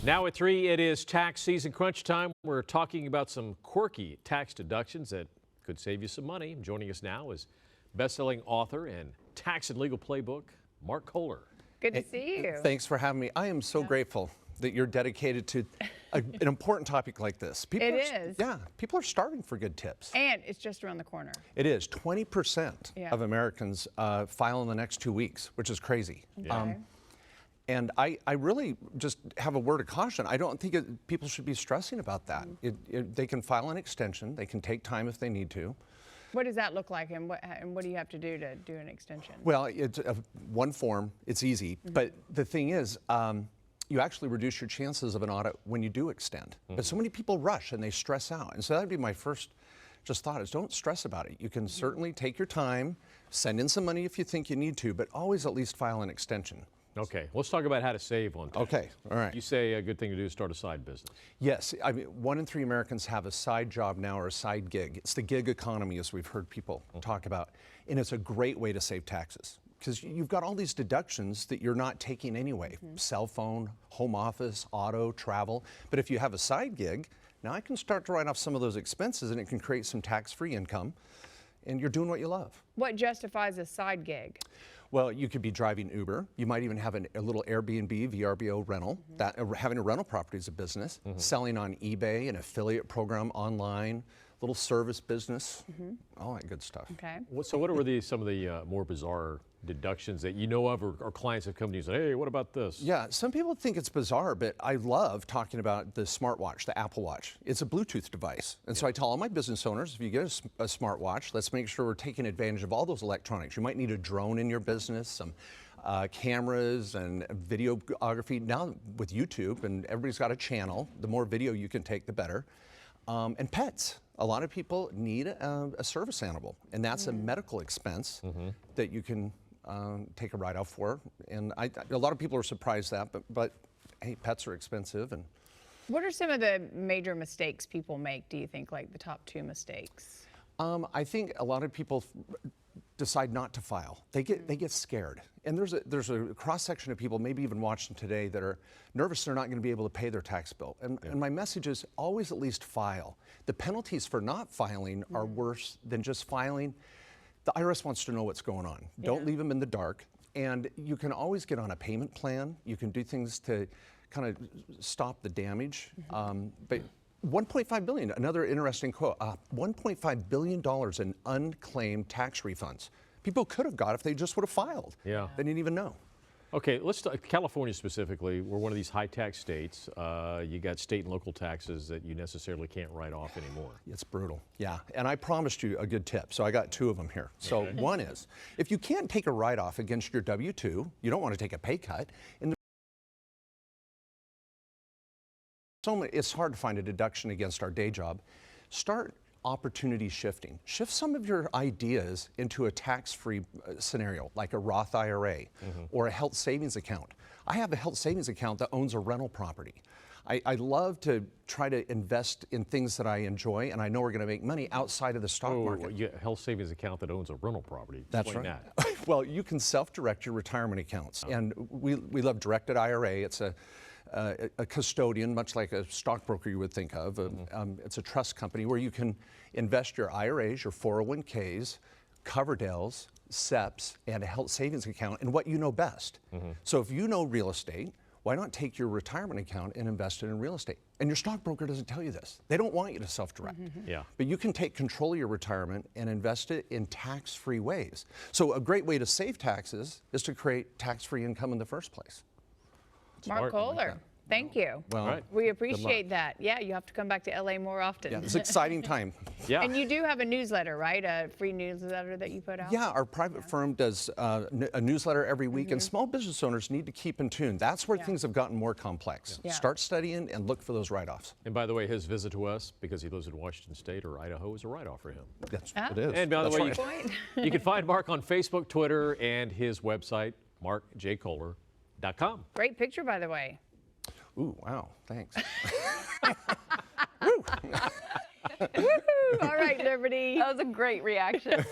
Now at 3, it is tax season crunch time. We're talking about some quirky tax deductions that could save you some money. Joining us now is best-selling author and tax and legal playbook, Mark Kohler. Good to see you. Thanks for having me. I am so grateful that you're dedicated to an important topic like this. People people are starving for good tips. And it's just around the corner. It is. 20% of Americans file in the next 2 weeks, which is crazy. Okay. And I really just have a word of caution. I don't think people should be stressing about that. They can file an extension. They can take time if they need to. What does that look like, and what do you have to do an extension? Well, it's one form. It's easy. But the thing is, you actually reduce your chances of an audit when you do extend. But so many people rush and they stress out. And so that would be my first thought is don't stress about it. You can certainly take your time, send in some money if you think you need to, but always at least file an extension. Okay, let's talk about how to save on tax. Okay, all right. You say a good thing to do is start a side business. Yes, I mean, 1 in 3 Americans have a side job now or a side gig. It's the gig economy, as we've heard people talk about, and it's a great way to save taxes because you've got all these deductions that you're not taking anyway. Cell phone, home office, auto, travel. But if you have a side gig, now I can start to write off some of those expenses and it can create some tax-free income, and you're doing what you love. What justifies a side gig? Well, you could be driving Uber. You might even have a little Airbnb, VRBO rental. Having a rental property is a business. Selling on eBay, an affiliate program online, little service business, all that good stuff. Okay. So what are some of the more bizarre deductions that you know of, or clients have come to you and said, hey, what about this? Yeah, some people think it's bizarre, but I love talking about the smartwatch, the Apple Watch. It's a Bluetooth device. And so I tell all my business owners, if you get a smartwatch, let's make sure we're taking advantage of all those electronics. You might need a drone in your business, some cameras and videography. Now with YouTube, and everybody's got a channel, the more video you can take, the better. And pets. A lot of people need a service animal, and that's a medical expense that you can take a write-off for. And a lot of people are surprised that, but hey, pets are expensive. And what are some of the major mistakes people make, do you think, like the top 2 mistakes? I think a lot of people decide not to file. They get scared. And there's a cross-section of people, maybe even watching today, that are nervous they're not going to be able to pay their tax bill. And my message is always at least file. The penalties for not filing are worse than just filing. The IRS wants to know what's going on. Don't leave them in the dark. And you can always get on a payment plan. You can do things to kind of stop the damage. But $1.5 billion, another interesting quote, $1.5 billion in unclaimed tax refunds. People could have got if they just would have filed. Yeah. They didn't even know. Okay, let's talk California specifically. We're one of these high tax states. You got state and local taxes that you necessarily can't write off anymore. It's brutal, yeah. And I promised you a good tip, so I got 2 of them here. So one is, if you can't take a write-off against your W-2, you don't want to take a pay cut. It's hard to find a deduction against our day job. Start opportunity shifting. Shift some of your ideas into a tax-free scenario, like a Roth IRA or a health savings account. I have a health savings account that owns a rental property. I love to try to invest in things that I enjoy, and I know we're going to make money outside of the stock market. You a health savings account that owns a rental property. That's Explain right. that. Well, you can self-direct your retirement accounts, and we love directed IRA. It's a custodian, much like a stockbroker you would think of. It's a trust company where you can invest your IRAs, your 401ks, Coverdales, SEPs, and a health savings account in what you know best. So if you know real estate, why not take your retirement account and invest it in real estate? And your stockbroker doesn't tell you this. They don't want you to self-direct. Yeah. But you can take control of your retirement and invest it in tax-free ways. So a great way to save taxes is to create tax-free income in the first place. Mark Kohler, thank you. Well, we appreciate that. Yeah, you have to come back to LA more often. yeah, it's an exciting time. Yeah. And you do have a newsletter, right? A free newsletter that you put out? Yeah, our private firm does a newsletter every week, and small business owners need to keep in tune. That's where things have gotten more complex. Yeah. Start studying and look for those write-offs. And by the way, his visit to us, because he lives in Washington State or Idaho, is a write-off for him. That's what it is. And by the way, Point. you can find Mark on Facebook, Twitter, and his website, markjkohler.com. Great picture, by the way. Ooh, wow, thanks. Woo! All right, Liberty. That was a great reaction.